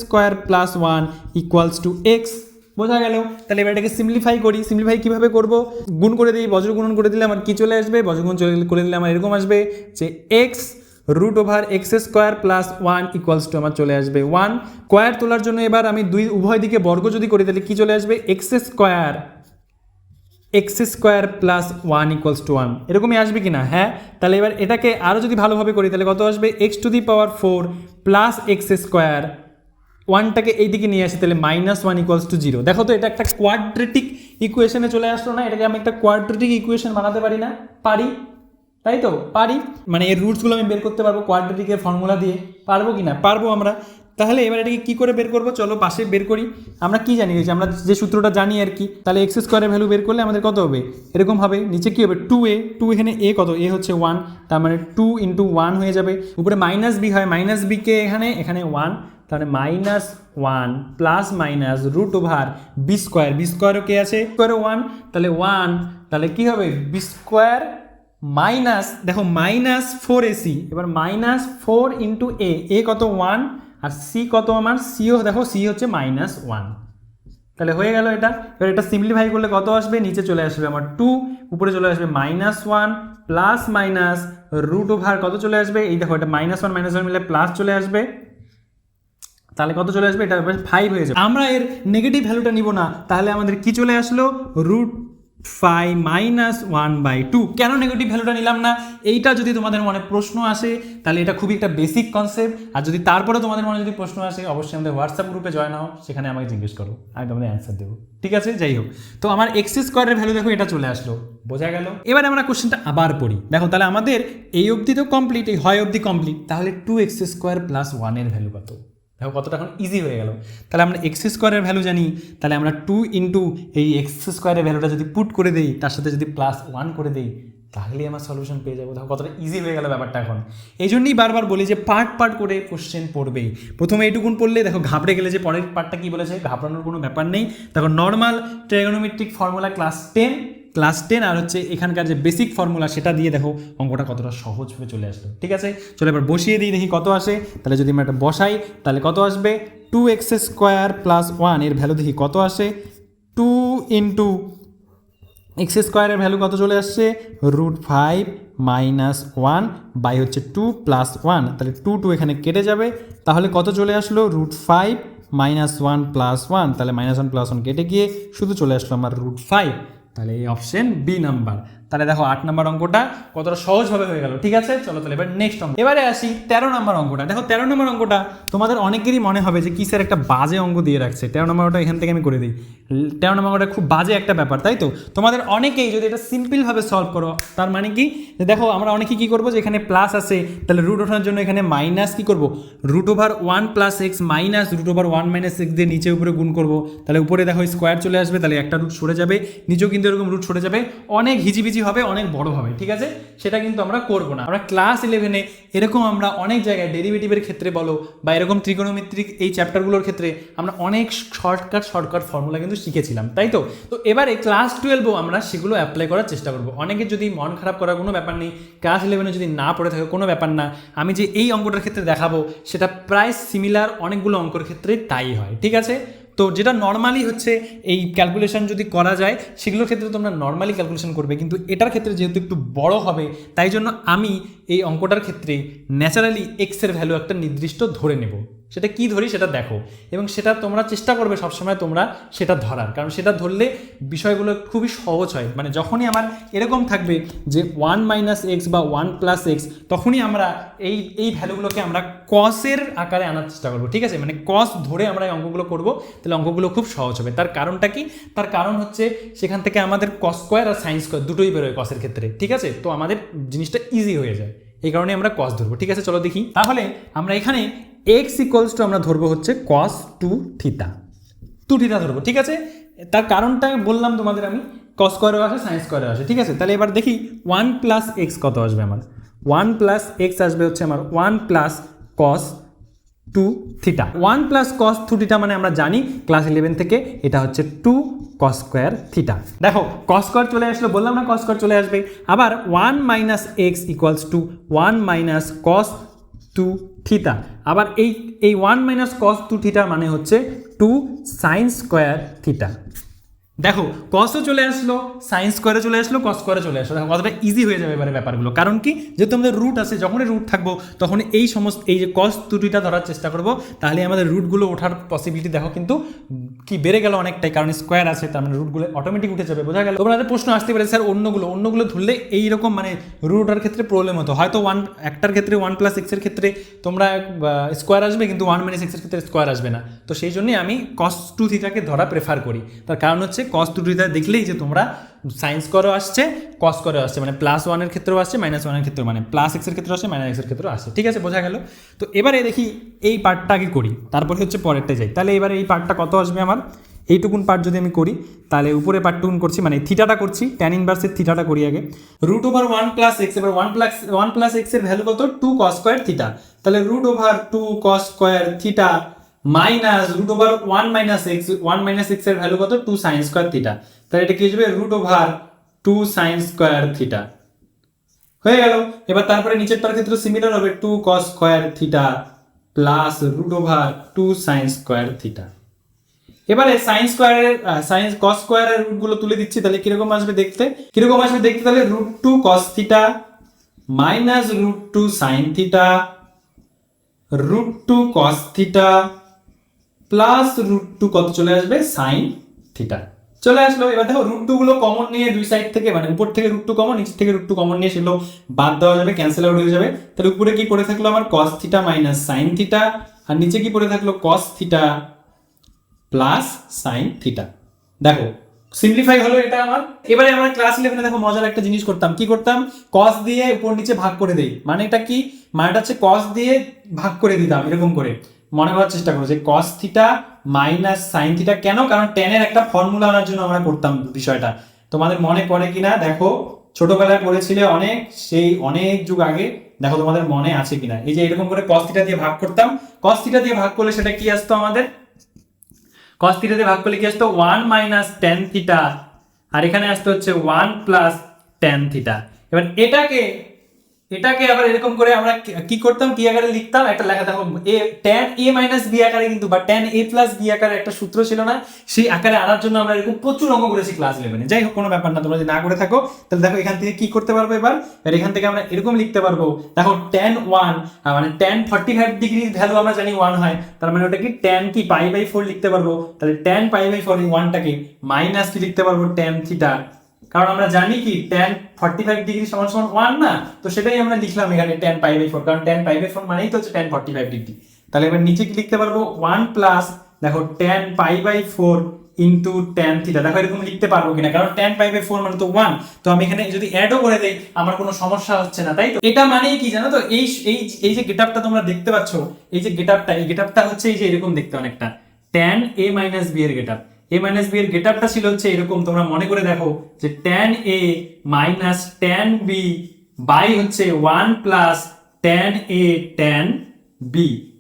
+ 1 ইকুয়ালস টু এক্স। বোঝা গেল। তাহলে এবার এটাকে সিম্পলিফাই করি। সিম্পলিফাই কীভাবে করব? গুণ করে দিই, বজ্রগুণন করে দিলে আমার কী চলে আসবে? বজ্রগুণ করে দিলে আমার এরকম আসবে যে X root over X square plus 1 equals to আমার চলে আসবে 1। স্কোয়ার তোলার জন্য এবার আমি উভয় দিকে বর্গ যদি করি তাহলে কী চলে আসবে? X square plus 1 equals two 1, এরকমই আসবে কি না? হ্যাঁ। তাহলে এবার এটাকে আরও যদি ভালোভাবে করি তাহলে কত আসবে? X to the power 4 plus x square, 1টাকে এই দিকে নিয়ে আসি তাহলে -1 ইকুয়ালস টু 0। দেখো তো এটা একটা কোয়াড্রেটিক ইকুয়েশনে চলে আসলো না? এটাকে আমি একটা কোয়াড্রেটিক ইকুয়েশন বানাতে পারি না? পারি, তাই তো পারি। মানে এর রুটসগুলো আমি বের করতে পারবো কোয়াড্রেটিকের ফর্মুলা দিয়ে, পারবো কি না? পারবো আমরা। তাহলে এবার এটাকে কী করে বের করবো? চলো পাশে বের করি। আমরা কি জানি যে আমরা যে সূত্রটা জানি আর কি, তাহলে এক্স স্কোয়ারের ভ্যালু বের করলে আমাদের কত হবে? এরকম হবে। নিচে কী হবে? 2a, 2 এখানে a কত? a হচ্ছে 1, তার মানে 2 × 1 হয়ে যাবে। উপরে -b হয়, -b কে এখানে 1, তাহলে -1 plus minus root over B স্কোয়ারও কে আছে? স্কোয়ারও 1, তাহলে 1, তাহলে কী হবে? বি স্কোয়ার মাইনাস, দেখো -4ac, এবার -4 × a কত? 1, আর সি কত আমার? সিও দেখো সি হচ্ছে -1, তাহলে হয়ে গেল এটা। এবার এটা সিম্পলিফাই করলে কত আসবে? নিচে চলে আসবে আমার 2, উপরে চলে আসবে -1 প্লাস মাইনাস রুট ওভার কত চলে আসবে? এই দেখো এটা -1 মিলে প্লাস চলে আসবে, তাহলে কত চলে আসবে? এটা 5 হয়ে যাবে। আমরা এর নেগেটিভ ভ্যালুটা নিব না, তাহলে আমাদের কি চলে আসলো? √5 -1/2। কেন নেগেটিভ ভ্যালুটা নিলাম না? এইটা যদি তোমাদের মনে প্রশ্ন আসে তাহলে এটা খুবই একটা বেসিক কনসেপ্ট। আর যদি তারপরে তোমাদের মনে যদি প্রশ্ন আসে অবশ্যই আমাদের হোয়াটসঅ্যাপ গ্রুপে জয়েন হও, সেখানে আমাকে জিজ্ঞেস করো, আমি তোমাদের অ্যান্সার দেবো। ঠিক আছে, যাই হোক। তো আমার এক্স স্কোয়ারের ভ্যালু দেখো এটা চলে আসলো, বোঝা গেল। এবারে আমরা কোশ্চেনটা আবার পড়ি। দেখো তাহলে আমাদের এই অবধি তো কমপ্লিট, এই হয় অবধি কমপ্লিট। তাহলে 2x² + 1 এর ভ্যালু কত? দেখো কতটা এখন ইজি হয়ে গেল। তাহলে আমরা এক্স স্কোয়ারের ভ্যালু জানি, তাহলে আমরা 2 × এই এক্স স্কোয়ারের ভ্যালুটা যদি পুট করে দিই, তার সাথে যদি +1 করে দিই, তাহলেই আমার সলিউশন পেয়ে যাবো। দেখো কতটা ইজি হয়ে গেল ব্যাপারটা এখন। এই জন্যই বারবার বলি যে পার্ট করে কোশ্চেন পড়বেই। প্রথমে এইটুকুন পড়লে দেখো ঘাবড়ে গেলে যে পরের পার্টটা কী বলেছে, ঘাবড়ানোর কোনো ব্যাপার নেই। দেখো নর্মাল ট্রাইগোনোমেট্রিক ফর্মুলা ক্লাস 10 আর হচ্ছে এখানকার যে বেসিক ফর্মুলা সেটা দিয়ে দেখো অঙ্কটা কতটা সহজভাবে চলে আসলো। ঠিক আছে, চলো এবার বসিয়ে দিই, দেখি কত আসে। তাহলে যদি আমরা এটা বসাই তাহলে কত আসবে? 2x² + 1 এর ভ্যালু দেখি কত আসে। 2 × x² এর ভ্যালু কত চলে আসছে? √5 -1 বাই হচ্ছে 2 + 1, তাহলে 2 এখানে কেটে যাবে, তাহলে কত চলে আসলো? √5 -1 + 1, তাহলে -1 + 1 কেটে গিয়ে শুধু চলে আসলো আমার √5। তাহলে এই অপশন বি নাম্বার। তাহলে দেখো 8 নম্বর অঙ্কটা কতটা সহজভাবে হয়ে গেল। ঠিক আছে, চলো তাহলে এবার নেক্সট অঙ্ক। এবারে আসি 13 নম্বর অঙ্কটা। দেখো 13 নম্বর অঙ্কটা তোমাদের অনেকেরই মনে হবে যে কি স্যার একটা বাজে অঙ্ক দিয়ে রাখছে। 13 নম্বরটা এখান থেকে আমি করে দিই। 13 নম্বর অঙ্কটা খুব বাজে একটা ব্যাপার, তাই তো? তোমাদের অনেকেই যদি এটা সিম্পলভাবে সলভ করো, তার মানে কি? দেখো আমরা অনেকেই কী করবো, যে এখানে প্লাস আছে তাহলে রুট ওঠানোর জন্য এখানে মাইনাস কী করবো? √1 + x মাইনাস √1 - x দিয়ে নিচে উপরে গুণ করবো, তাহলে উপরে দেখো স্কোয়ার চলে আসবে, তাহলে একটা রুট সরে যাবে, নিচেও কিন্তু এরকম রুট সরে যাবে, অনেক হিজিবিজি হবে, অনেক বড় হবে। ঠিক আছে, সেটা কিন্তু আমরা করবো না। আমরা ক্লাস 11-এ এরকম আমরা অনেক জায়গায় ডেরিভেটিভের ক্ষেত্রে বলো বা এরকম ত্রিকোণমিতিক এই চ্যাপ্টারগুলোর ক্ষেত্রে আমরা অনেক শর্টকাট ফর্মুলা কিন্তু শিখেছিলাম, তাই তো? তো এবারে ক্লাস 12-ও আমরা সেগুলো অ্যাপ্লাই করার চেষ্টা করবো। অনেকের যদি মন খারাপ করার কোনো ব্যাপার নেই, ক্লাস 11-এ যদি না পড়ে থাকে কোনো ব্যাপার না। আমি যে এই অঙ্কটার ক্ষেত্রে দেখাবো সেটা প্রায় সিমিলার অনেকগুলো অঙ্কের ক্ষেত্রে তাই হয়। ঠিক আছে, তো যেটা নর্মালি হচ্ছে এই ক্যালকুলেশন যদি করা যায় সেগুলোর ক্ষেত্রে তোমরা নর্মালি ক্যালকুলেশন করবে, কিন্তু এটার ক্ষেত্রে যেহেতু একটু বড় হবে তাই জন্য আমি এই অঙ্কটার ক্ষেত্রে ন্যাচারালি এক্সের ভ্যালু একটা নির্দিষ্ট ধরে নেব। সেটা কি ধরি সেটা দেখো, এবং সেটা তোমরা চেষ্টা করবে সবসময় তোমরা সেটা ধরার, কারণ সেটা ধরলে বিষয়গুলো খুবই সহজ হয়। মানে যখনই আমার এরকম থাকবে যে 1 - x বা 1 + x, তখনই আমরা এই ভ্যালুগুলোকে আমরা কসের আকারে আনার চেষ্টা করবো। ঠিক আছে, মানে কস ধরে আমরা এই অঙ্কগুলো করবো, তাহলে অঙ্কগুলো খুব সহজ হবে। তার কারণটা কি? তার কারণ হচ্ছে সেখান থেকে আমাদের cos স্কোয়ার আর sin স্কোয়ার দুটোই বেরোয় কসের ক্ষেত্রে। ঠিক আছে, তো আমাদের জিনিসটা ইজি হয়ে যায়, এই কারণে আমরা কস ধরবো। ঠিক আছে, চলো দেখি। তাহলে আমরা এখানে x = আমরা ধরবো হচ্ছে cos 2θ ধরবো। ঠিক আছে, তার কারণটা বললাম তোমাদের আমি, cos স্কোয়ারও আসে sin স্কোয়ারও আসে। ঠিক আছে, তাহলে এবার দেখি 1 + x কত আসবে আমার। 1 + x আসবে হচ্ছে আমার 1 + cos 2θ। 1 + cos 2θ মানে আমরা জানি ক্লাস 11 থেকে এটা হচ্ছে 2 cos স্কোয়ার থিটা। দেখো cos স্কোয়ার চলে আসলো, বললাম না cos স্কোয়ার চলে আসবে। আবার 1 - x = 1 - cos 2θ থিটা। আবার এই 1 মাইনাস কস 2 থিটা মানে হচ্ছে 2 সাইন স্কোয়ার থিটা। দেখো কসও চলে আসলো, সাইন স্কোয়ারে চলে আসলো, কস স্কোয়ারে চলে আসলো। দেখো কতটা ইজি হয়ে যাবে এবারে ব্যাপারগুলো। কারণ কি, যেহেতু আমাদের রুট আছে, যখনই রুট থাকবো তখন এই সমস্ত এই যে কস দুটিটা ধরার চেষ্টা করবো, তাহলে আমাদের রুটগুলো ওঠার পসিবিলিটি দেখো কিন্তু কি বেড়ে গেল অনেকটাই, কারণ স্কোয়ার আছে, তার মানে রুটগুলো অটোমেটিক উঠে যাবে। বোঝা গেল? তোমাদের প্রশ্ন আসতে পারে স্যার অন্যগুলো ধরলে এইরকম মানে রুট ওঠার ক্ষেত্রে প্রবলেম হতো, হয়তো একটার ক্ষেত্রে 1 প্লাস এক্সের ক্ষেত্রে তোমরা স্কোয়ার আসবে, কিন্তু 1 মাইনাস এক্সের ক্ষেত্রে স্কোয়ার আসবে না। তো সেই জন্যই আমি কস 2 থিটাকে ধরা প্রেফার করি। তার কারণ হচ্ছে কস 2 থিটা দেখলেই যে তোমরা সাইন স্কোয়ারও আসছে, কস স্কোয়ারও আসছে, মানে +1 এর ক্ষেত্রেও আসছে, -1 এর ক্ষেত্রেও, মানে প্লাস এক্সের ক্ষেত্রেও আসছে, মাইনাস এক্সের ক্ষেত্রেও আসছে। ঠিক আছে, বোঝা গেল? তো এবারে দেখি এই পার্টটা আগে করি, তারপরে হচ্ছে পরেরটা যাই। তাহলে এবারে এই পার্টটা কত আসবে আমার, এইটুকুন পার্ট যদি আমি করি, তাহলে উপরে পার্টটুকুন করছি, মানে থিটাটা করছি, ট্যান ইনভার্সের থিটাটা করি আগে। √1 প্লাস এক্স, এবার 1 প্লাস এক্স এর ভ্যালু কত, 2 কস স্কোয়ার থিটা। তাহলে √2 cos square theta minus √1 minus x, 1 minus x এর ভ্যালু কত, 2 সাইন স্কোয়ার থিটা। তাহলে এটা কি আসবে, √2 সাইন স্কোয়ার থিটা। হয়ে গেল। এবার তারপরে নিচেরটার ক্ষেত্রে সিমিলার হবে, 2 cos square theta plus √2 sine square theta. এবারে সাইন স্কোয়ারের কস স্কোয়ারের রুটগুলো তুলে দিচ্ছি, তাহলে কিরকম আসবে দেখতে, তাহলে √2 কস থিটা মাইনাস √2 সাইন থিটা, √2 কস থিটা প্লাস √2 কত চলে আসবে, সাইন থিটা চলে আসলো। এবার দেখো √2 গুলো কমন নিয়ে দুই সাইড থেকে, মানে উপর থেকে √2 কমন, নিচ থেকে √2 কমন নিয়ে সেগুলো বাদ দেওয়া যাবে, ক্যান্সেল আউট হয়ে যাবে। তাহলে উপরে কি পড়ে থাকলো আমার, cos theta minus sine theta, আর নিচে কি পড়ে থাকলো, cos theta plus sine theta. দেখো সিম্পলিফাই হলো এটা আমার। এবারে আমরা ক্লাস 11 দেখো মজার একটা জিনিস করতাম, কি করতাম, কস দিয়ে উপর নিচে ভাগ করে দেই। মানেটা কি, মানেটা হচ্ছে কস দিয়ে ভাগ করে দিতাম, এরকম করে মনে করার চেষ্টা করো যে কস থিটা মাইনাস সাইন থিটা। কেন, কারণ ট্যানের একটা ফর্মুলা আনার জন্য আমরা করতাম বিষয়টা। তোমাদের মনে পড়ে কিনা দেখো, ছোটবেলায় পড়েছিলে অনেক, সেই অনেক যুগ আগে, দেখো তোমাদের মনে আছে কিনা। এই যে এরকম করে কস থিটা দিয়ে ভাগ করতাম, কস থিটা দিয়ে ভাগ করলে সেটা কি আসতো আমাদের, cos থিটা দিয়ে ভাগ করলে কি আসতো, 1 মাইনাস ট্যান থিটা, আর এখানে আসতো হচ্ছে 1 প্লাস ট্যান থিটা। এবার এটাকে আবার এরকম করে আমরা কি করতাম, কি আকারে লিখতাম, একটা লেখা দেখো, ট্যান এ মাইনাস বি আকারে, কিন্তু বা ট্যান এ প্লাস বি আকারে একটা সূত্র ছিল না, সেই আকারে আনার জন্য আমরা এরকম প্রচুর অঙ্ক করেছি ক্লাস 11-এ। যাই হোক, কোনো ব্যাপার না, তোমরা যদি না করে থাকো তাহলে দেখো এখান থেকে কি করতে পারবো এবার এখান থেকে আমরা এরকম লিখতে পারবো, দেখো ট্যান 1 মানে ট্যান 45 ডিগ্রি ভ্যালু আমরা জানি 1 হয়, তার মানে ওটা কি ট্যান কি π/4 লিখতে পারবো। তাহলে ট্যান π/4 এই 1টাকে মাইনাস কি লিখতে পারবো, ট্যান থিটা, কারণ আমরা জানি কি ট্যান 45 ডিগ্রি সমান 1 না, তো সেটাই আমরা লিখলাম এখানে ট্যান π/4, কারণ ট্যান π/4 মানেই তো হচ্ছে ট্যান 45 ডিগ্রি। তাহলে এবার নিচে কি লিখতে পারবো, 1 প্লাস দেখো ট্যান π/4 ইনটু ট্যান থিটা। দেখো এরকম লিখতে পারবো কিনা, কারণ ট্যান π/4 মানে তো 1, তো আমি এখানে যদি অ্যাডও করে দেই আমার কোনো সমস্যা হচ্ছে না, তাই তো। এটা মানেই কি জানো তো, এই যে গেটআপটা তোমরা দেখতে পাচ্ছ, এই যে গেটআপটা, এই গেটআপটা হচ্ছে এই যে এরকম দেখতে অনেকটা ট্যান a মাইনাস b এর গেটআপ। a মাইনাস b এর গেটআপটা ছিল হচ্ছে এরকম, তোমরা মনে করে দেখো যে tan a minus tan b by হচ্ছে 1 plus tan a tan b,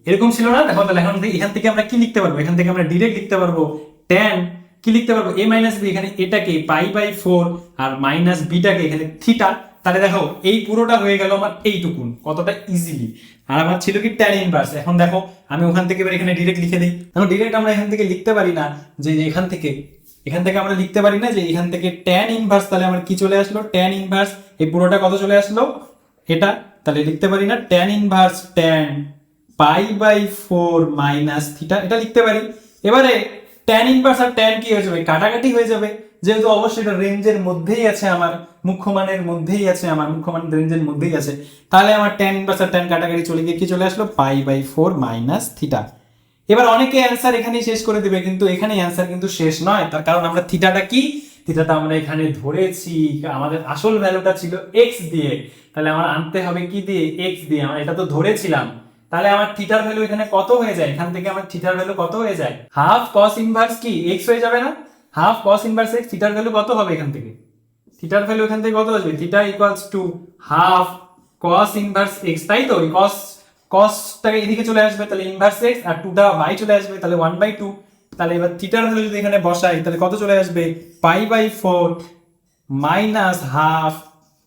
এরকম ছিল না। দেখো তাহলে এখান থেকে আমরা কি লিখতে পারবো, এখান থেকে আমরা ডাইরেক্ট লিখতে পারবো ট্যান কি লিখতে পারবো, a মাইনাস b, এখানে এটাকে π/4 আর মাইনাস বিটাকে এখানে থিটা। তাহলে দেখো এই পুরোটা হয়ে গেল আমার এইটুকুন, কতটা ইজিলি। আর আমার ছিল কি ট্যান ইনভার্স। এখন দেখো আমি ওখান থেকে এবার এখানে ডাইরেক্ট লিখে দিই। এখন ডাইরেক্ট আমরা এখান থেকে লিখতে পারি না যে এখান থেকে আমরা লিখতে পারি না যে এখান থেকে ট্যান ইনভার্স, তাহলে আমার কি চলে আসলো, ট্যান ইনভার্স এই পুরোটা কত চলে আসলো এটা, তাহলে লিখতে পারি না tan inverse tan π/4 minus theta, এটা লিখতে পারি। এবারে ট্যান ইনভার্স আর ট্যান কি হয়ে যাবে, কাটাকাটি হয়ে যাবে, যেহেতু অবশ্যই এটা রেঞ্জের মধ্যেই আছে, আমার মুখ্য মানের মধ্যেই আছে, আমার মুখ্য মানের রেঞ্জের মধ্যেই আছে, তাহলে আমার ট্যান ইনভার্স আর ট্যান কাটাকাটি চলে গিয়ে কি চলে আসলো, π/4 মাইনাস থিটা। এবার অনেকে অ্যান্সার এখানেই শেষ করে দিবে, কিন্তু এখানে অ্যান্সার কিন্তু শেষ নয়, তার কারণ আমরা থিটাটা কি, থিটাটা আমরা এখানে ধরেছি, আমাদের আসল ভ্যালুটা ছিল x দিয়ে, তাহলে আমার আনতে হবে কি দিয়ে, x দিয়ে, আমরা এটা তো ধরেছিলাম। তাহলে আমার থিটার ভ্যালু এখানে কত হয়ে যায়, এখান থেকে আমার থিটার ভ্যালু কত হয়ে যায়, হাফ কস ইনভার্স কি x হয়ে যাবে না, হাফ কস ইনভার্স x, থিটার ভ্যালু কত হবে এখান থেকে, থিটার ভ্যালু এখান থেকে কত আসবে, theta equals to half cos inverse x, তাই তো। এই কসটাকে এদিকে চলে আসবে, তাহলে ইনভার্স x, আর 2টা বাই চলে আসবে, তাহলে 1/2। তাহলে এবার থিটার ভ্যালু যদি এখানে বসাই তাহলে কত চলে আসবে, π/4 minus half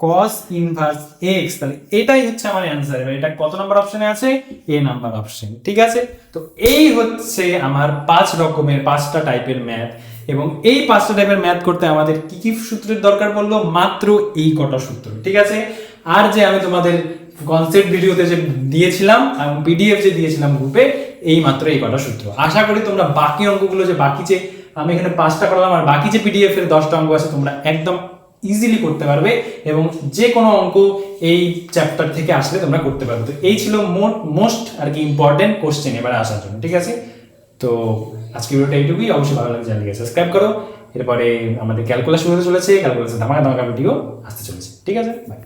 cos inverse x, তাহলে এটাই হচ্ছে আমার অ্যান্সার। এবার এটা কত নাম্বার অপশনে আছে? এ নাম্বার অপশন, ঠিক আছে। তো এই হচ্ছে আমার 5টা টাইপের ম্যাথ, এবং এই 5টা টাইপের ম্যাথ করতে আমাদের কি কি সূত্রের দরকার পড়লো? মাত্র এই কটা সূত্র, ঠিক আছে। আর যে আমি তোমাদের কনসেপ্ট ভিডিওতে যে দিয়েছিলাম এবং পিডিএফ যে দিয়েছিলাম গ্রুপে, এই মাত্র এই কটা সূত্র। আশা করি তোমরা বাকি অঙ্কগুলো যে বাকি যে আমি এখানে 5টা করলাম আর বাকি যে পিডিএফ এর 10টা অঙ্ক আছে তোমরা একদম ইজিলি করতে পারবে, এবং যে কোনো অঙ্ক এই চ্যাপ্টার থেকে আসলে তোমরা করতে পারবে। তো এই ছিল মোস্ট আর কি ইম্পর্টেন্ট কোশ্চেন এবারে আসার জন্য, ঠিক আছে। তো আজকে ভিডিওটা এইটুকুই। অবশ্যই ভালো লাগলে চ্যানেলকে সাবস্ক্রাইব করো। এরপরে আমাদের ক্যালকুলাস শুরু হতে চলেছে, ক্যালকুলাসের ধামাকা ধামাকা ভিডিও আসতে চলেছে, ঠিক আছে। বাই।